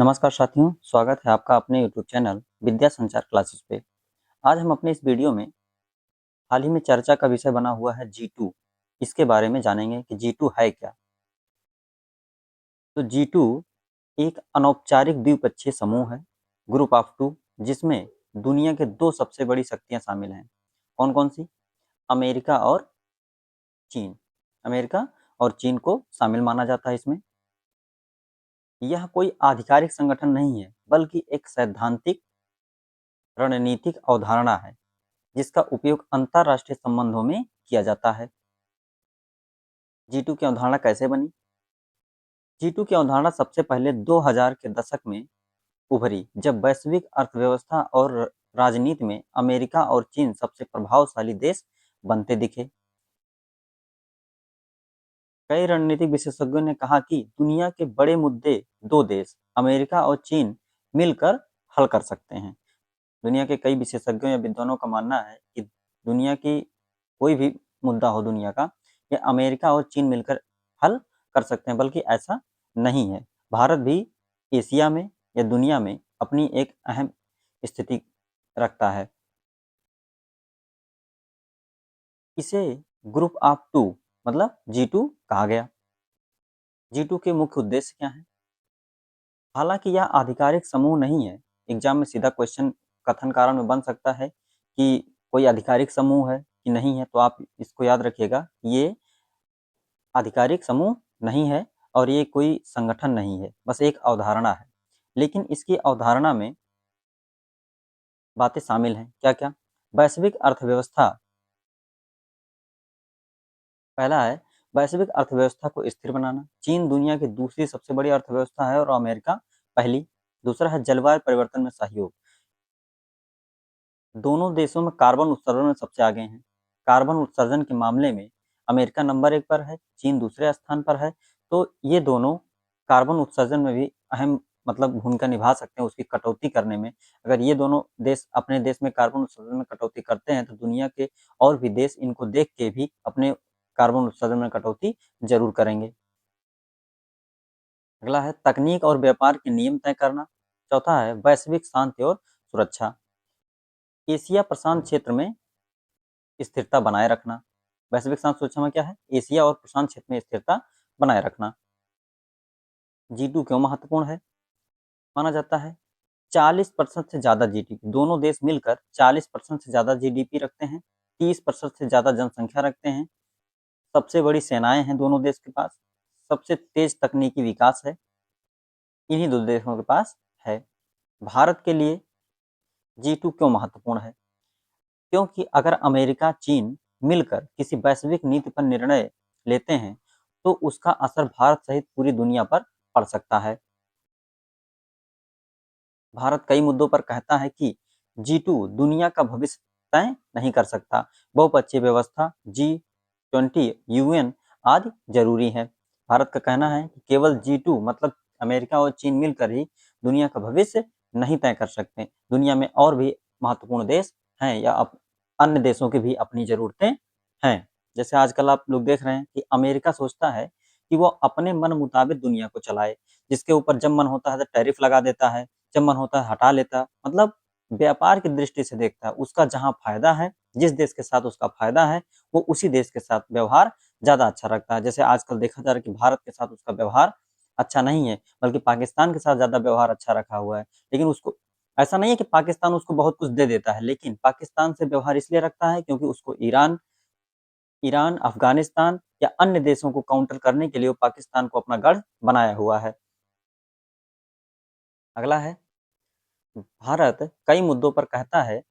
नमस्कार साथियों, स्वागत है आपका अपने यूट्यूब चैनल विद्या संचार क्लासेस पे। आज हम अपने इस वीडियो में हाल ही में चर्चा का विषय बना हुआ है G2। इसके बारे में जानेंगे कि G2 है क्या। तो G2 एक अनौपचारिक द्विपक्षीय समूह है, ग्रुप ऑफ टू, जिसमें दुनिया के दो सबसे बड़ी शक्तियां शामिल हैं। कौन कौन सी? अमेरिका और चीन। अमेरिका और चीन को शामिल माना जाता है इसमें। यह कोई आधिकारिक संगठन नहीं है, बल्कि एक सैद्धांतिक रणनीतिक अवधारणा है जिसका उपयोग अंतरराष्ट्रीय संबंधों में किया जाता है। G2 की अवधारणा कैसे बनी? G2 की अवधारणा सबसे पहले 2000 के दशक में उभरी, जब वैश्विक अर्थव्यवस्था और राजनीति में अमेरिका और चीन सबसे प्रभावशाली देश बनते दिखे। कई रणनीतिक विशेषज्ञों ने कहा कि दुनिया के बड़े मुद्दे दो देश, अमेरिका और चीन, मिलकर हल कर सकते हैं। दुनिया के कई विशेषज्ञों या विद्वानों का मानना है कि दुनिया की कोई भी मुद्दा हो दुनिया का, ये अमेरिका और चीन मिलकर हल कर सकते हैं, बल्कि ऐसा नहीं है। भारत भी एशिया में या दुनिया में अपनी एक अहम स्थिति रखता है। इसे ग्रुप ऑफ टू मतलब G2 कहा गया। G2 के मुख्य उद्देश्य क्या हैं? हालांकि यह आधिकारिक समूह नहीं है। एग्जाम में सीधा क्वेश्चन कथन कारण में बन सकता है कि कोई आधिकारिक समूह है कि नहीं है, तो आप इसको याद रखिएगा, ये आधिकारिक समूह नहीं है और ये कोई संगठन नहीं है, बस एक अवधारणा है। लेकिन इसकी अवधारणा में बातें शामिल हैं। क्या-क्या? वैश्विक अर्थव्यवस्था। पहला है वैश्विक अर्थव्यवस्था को स्थिर बनाना। चीन दुनिया की दूसरी सबसे बड़ी अर्थव्यवस्था है और अमेरिका पहली। दूसरा है जलवायु परिवर्तन में सहयोग। दोनों देशों में कार्बन उत्सर्जन में सबसे आगे हैं। कार्बन उत्सर्जन के मामले में अमेरिका नंबर 1 पर है, चीन दूसरे स्थान पर है। तो ये दोनों कार्बन उत्सर्जन में भी अहम भूमिका निभा सकते हैं उसकी कटौती करने में। अगर ये दोनों देश अपने देश में कार्बन उत्सर्जन में कटौती करते हैं, तो दुनिया के और भी देश इनको देख के भी अपने कार्बन उत्सर्जन में कटौती ज़रूर करेंगे। अगला है तकनीक और व्यापार के नियम तय करना। चौथा है वैश्विक शांति और सुरक्षा। एशिया प्रशांत क्षेत्र में स्थिरता बनाए रखना। वैश्विक शांति सुरक्षा में क्या है? एशिया और प्रशांत क्षेत्र में स्थिरता बनाए रखना। G2 क्यों महत्वपूर्ण है? माना जाता है 40% से ज़्यादा जीडीपी, दोनों देश मिलकर 40% से ज़्यादा जीडीपी रखते हैं, 30% से ज़्यादा जनसंख्या रखते हैं, सबसे बड़ी सेनाएं हैं दोनों देश के पास, सबसे तेज तकनीकी विकास है, इन्हीं दो देशों के पास है। भारत के लिए G2 क्यों महत्वपूर्ण है? क्योंकि अगर अमेरिका, चीन मिलकर किसी वैश्विक नीति पर निर्णय लेते हैं, तो उसका असर भारत सहित पूरी दुनिया पर पड़ सकता है। भारत कई मुद्दों पर कहता है कि G2 दुनिया का भविष्य तय नहीं कर सकता। बहुपक्षीय व्यवस्था, G20, यूएन आदि जरूरी है। भारत का कहना है कि केवल G2 मतलब अमेरिका और चीन मिलकर ही दुनिया का भविष्य नहीं तय कर सकते। दुनिया में और भी महत्वपूर्ण देश हैं या अन्य देशों की भी अपनी ज़रूरतें हैं। जैसे आजकल आप लोग देख रहे हैं कि अमेरिका सोचता है कि वो अपने मन मुताबिक दुनिया को चलाए, जिसके ऊपर जब मन होता है तो टैरिफ लगा देता है, जब मन होता है हटा लेता है। व्यापार की दृष्टि से देखता है, उसका जहाँ फ़ायदा है, जिस देश के साथ उसका फ़ायदा है, वो उसी देश के साथ व्यवहार ज़्यादा अच्छा रखता है। जैसे आजकल देखा जा रहा है कि भारत के साथ उसका व्यवहार अच्छा नहीं है, बल्कि पाकिस्तान के साथ ज़्यादा व्यवहार अच्छा रखा हुआ है। लेकिन उसको ऐसा नहीं है कि पाकिस्तान उसको बहुत कुछ दे देता है, लेकिन पाकिस्तान से व्यवहार इसलिए रखता है क्योंकि उसको ईरान ईरान, अफ़गानिस्तान या अन्य देशों को काउंटर करने के लिए वो पाकिस्तान को अपना गढ़ बनाया हुआ है। अगला है भारत कई मुद्दों पर कहता है,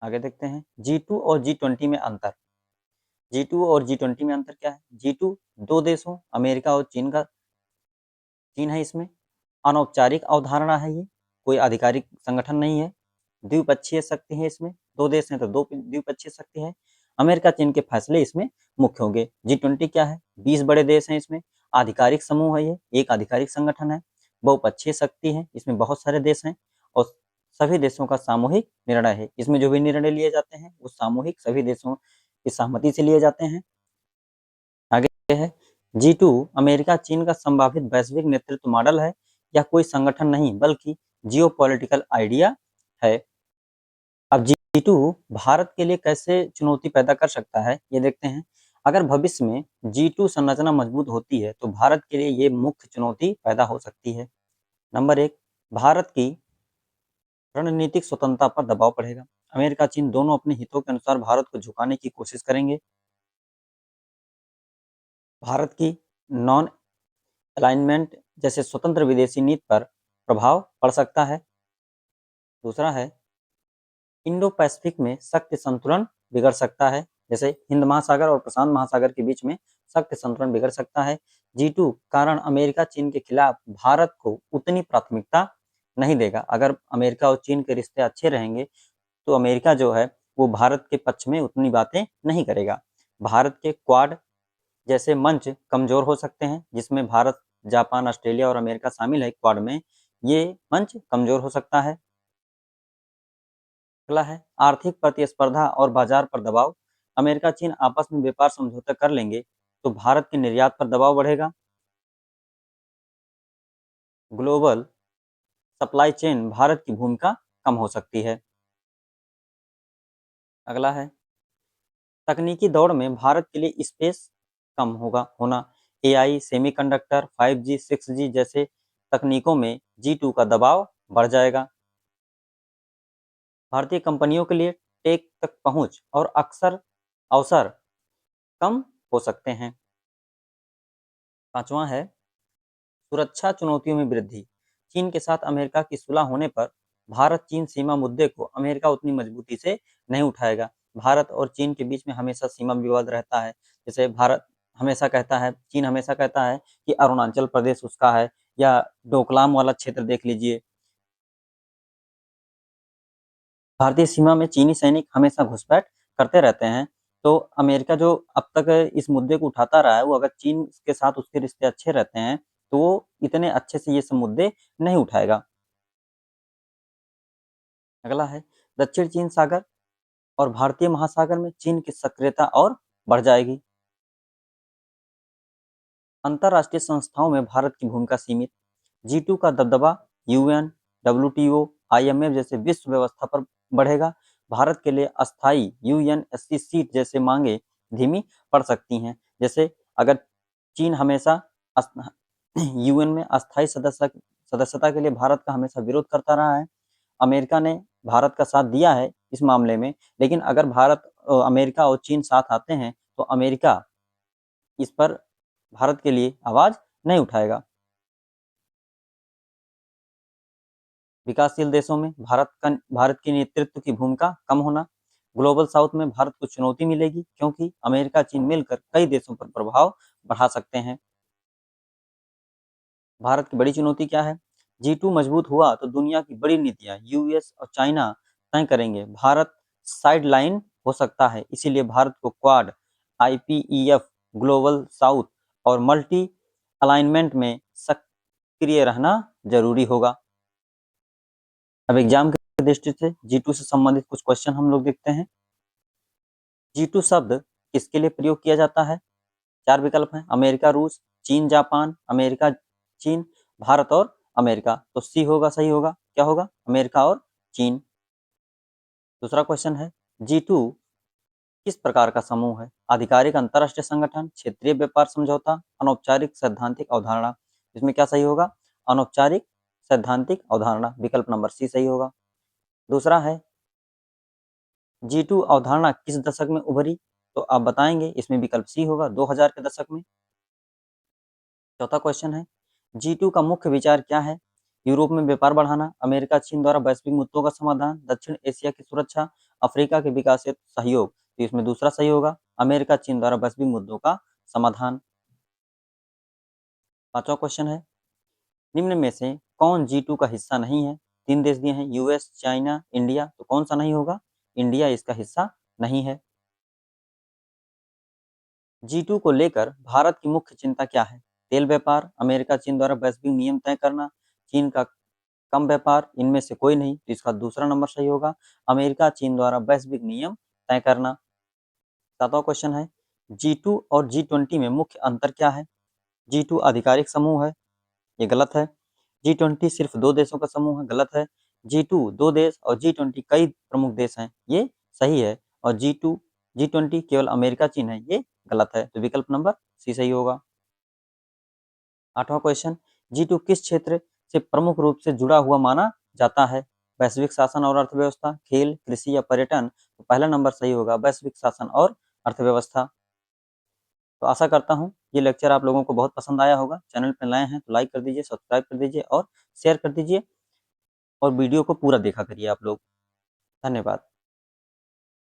आगे देखते हैं G2 और G20 में अंतर। G2 और G20 में अंतर क्या है? G2 दो देशों अमेरिका और चीन है इसमें। अनौपचारिक अवधारणा है ये, कोई आधिकारिक संगठन नहीं है। द्विपक्षीय शक्ति है इसमें, दो देश हैं तो दो द्विपक्षीय शक्ति है। अमेरिका चीन के फैसले इसमें मुख्य होंगे। G20 क्या है? 20 बड़े देश हैं इसमें, आधिकारिक समूह है ये, एक आधिकारिक संगठन है, बहुपक्षीय शक्ति है, इसमें बहुत सारे देश हैं और सभी देशों का सामूहिक निर्णय है। इसमें जो भी निर्णय लिए जाते हैं वो सामूहिक सभी देशों की सहमति से लिए जाते हैं। आगे है G2 अमेरिका चीन का संभावित वैश्विक नेतृत्व मॉडल है या कोई संगठन नहीं बल्कि जियोपॉलिटिकल आइडिया है। अब G2 भारत के लिए कैसे चुनौती पैदा कर सकता है ये देखते हैं। अगर भविष्य में G2 संरचना मजबूत होती है तो भारत के लिए ये मुख्य चुनौती पैदा हो सकती है। नंबर 1, भारत की रणनीतिक स्वतंत्रता पर दबाव पड़ेगा। अमेरिका चीन दोनों अपने हितों के अनुसार भारत को झुकाने की कोशिश करेंगे। भारत की नॉन अलाइनमेंट जैसे स्वतंत्र विदेशी नीति पर प्रभाव पड़ सकता है। दूसरा है इंडो पैसिफिक में शक्ति संतुलन बिगड़ सकता है, जैसे हिंद महासागर और प्रशांत महासागर के बीच में शक्ति संतुलन बिगड़ सकता है। G2 कारण अमेरिका चीन के खिलाफ भारत को उतनी प्राथमिकता नहीं देगा। अगर अमेरिका और चीन के रिश्ते अच्छे रहेंगे तो अमेरिका जो है वो भारत के पक्ष में उतनी बातें नहीं करेगा। भारत के क्वाड जैसे मंच कमजोर हो सकते हैं, जिसमें भारत, जापान, ऑस्ट्रेलिया और अमेरिका शामिल है क्वाड में, ये मंच कमजोर हो सकता है। अगला है आर्थिक प्रतिस्पर्धा और बाजार पर दबाव। अमेरिका चीन आपस में व्यापार समझौता कर लेंगे तो भारत के निर्यात पर दबाव बढ़ेगा। ग्लोबल सप्लाई चेन भारत की भूमिका कम हो सकती है। अगला है तकनीकी दौड़ में भारत के लिए स्पेस कम होना। AI, सेमीकंडक्टर, 5G, 6G जैसे तकनीकों में G2 का दबाव बढ़ जाएगा। भारतीय कंपनियों के लिए टेक तक पहुंच और अवसर कम हो सकते हैं। पांचवा है सुरक्षा चुनौतियों में वृद्धि। चीन के साथ अमेरिका की सुलह होने पर भारत चीन सीमा मुद्दे को अमेरिका उतनी मजबूती से नहीं उठाएगा। भारत और चीन के बीच में हमेशा सीमा विवाद रहता है। जैसे भारत हमेशा कहता है, चीन हमेशा कहता है कि अरुणाचल प्रदेश उसका है, या डोकलाम वाला क्षेत्र देख लीजिए। भारतीय सीमा में चीनी सैनिक हमेशा घुसपैठ करते रहते हैं। तो अमेरिका जो अब तक इस मुद्दे को उठाता रहा है, वो अगर चीन के साथ उसके रिश्ते अच्छे रहते हैं तो वो इतने अच्छे से ये सब मुद्दे नहीं उठाएगा। अगला है दक्षिण चीन सागर और भारतीय महासागर में चीन की सक्रियता और बढ़ जाएगी। अंतर्राष्ट्रीय संस्थाओं में भारत की भूमिका सीमित। G2 का दबदबा UN, WTO, IMF जैसे विश्व व्यवस्था पर बढ़ेगा। भारत के लिए अस्थायी UNSC सीट जैसे मांगे धीमी पड़ सकती हैं। जैसे अगर चीन हमेशा UN में अस्थायी सदस्यता के लिए भारत का हमेशा विरोध करता रहा है। अमेरिका ने भारत का साथ दिया है इस मामले में, लेकिन अगर अमेरिका और चीन साथ आते हैं तो अमेरिका इस पर भारत के लिए आवाज नहीं उठाएगा। विकासशील देशों में भारत की नेतृत्व की भूमिका कम होना। ग्लोबल साउथ में भारत को चुनौती मिलेगी क्योंकि अमेरिका चीन मिलकर कई देशों पर प्रभाव बढ़ा सकते हैं। भारत की बड़ी चुनौती क्या है? G2 मजबूत हुआ तो दुनिया की बड़ी नीतियां US और चाइना तय करेंगे। भारत साइडलाइन हो सकता है, इसीलिए भारत को क्वाड, IPEF, ग्लोबल साउथ और मल्टी अलाइनमेंट में सक्रिय रहना जरूरी होगा। अब एग्जाम की दृष्टि से G2 से संबंधित कुछ क्वेश्चन हम लोग देखते हैं। G2 शब्द किसके लिए प्रयोग किया जाता है? 4 विकल्प हैं, अमेरिका रूस, चीन जापान, अमेरिका चीन, भारत और अमेरिका। तो सी होगा, सही होगा। क्या होगा? अमेरिका और चीन। दूसरा क्वेश्चन है G2 किस प्रकार का समूह है? आधिकारिक अंतरराष्ट्रीय संगठन, क्षेत्रीय व्यापार समझौता, अनौपचारिक सैद्धांतिक अवधारणा। इसमें क्या सही होगा? अनौपचारिक सैद्धांतिक अवधारणा, विकल्प नंबर सी सही होगा। दूसरा है G2 अवधारणा किस दशक में उभरी? तो आप बताएंगे, इसमें विकल्प सी होगा, 2000 के दशक में। चौथा क्वेश्चन है G2 का मुख्य विचार क्या है? यूरोप में व्यापार बढ़ाना, अमेरिका चीन द्वारा वैश्विक मुद्दों का समाधान, दक्षिण एशिया की सुरक्षा, अफ्रीका के विकास हेतु सहयोग। तो इसमें दूसरा सही होगा, अमेरिका चीन द्वारा वैश्विक मुद्दों का समाधान। पांचवा क्वेश्चन है निम्न में से कौन G2 का हिस्सा नहीं है? 3 देश दिए हैं, US, चाइना, इंडिया। तो कौन सा नहीं होगा? इंडिया इसका हिस्सा नहीं है। G2 को लेकर भारत की मुख्य चिंता क्या है? तेल व्यापार, अमेरिका चीन द्वारा वैश्विक नियम तय करना, चीन का कम व्यापार, इनमें से कोई नहीं। तो इसका दूसरा नंबर सही होगा, अमेरिका चीन द्वारा वैश्विक नियम तय करना। सातवां क्वेश्चन है G2 और G20 में मुख्य अंतर क्या है? G2 आधिकारिक समूह है, ये गलत है। G20 सिर्फ 2 देशों का समूह है, गलत है। G2 2 देश और G20 कई प्रमुख देश हैं, ये सही है। और G20 केवल अमेरिका, चीन है, ये गलत है। तो विकल्प नंबर सी सही होगा। 8वां क्वेश्चन, G2 किस क्षेत्र से प्रमुख रूप से जुड़ा हुआ माना जाता है? वैश्विक शासन और अर्थव्यवस्था, खेल, कृषि या पर्यटन? तो पहला नंबर सही होगा, वैश्विक शासन और अर्थव्यवस्था। तो आशा करता हूँ ये लेक्चर आप लोगों को बहुत पसंद आया होगा। चैनल पर नए हैं तो लाइक कर दीजिए, सब्सक्राइब कर दीजिए और शेयर कर दीजिए और वीडियो को पूरा देखा करिए आप लोग। धन्यवाद।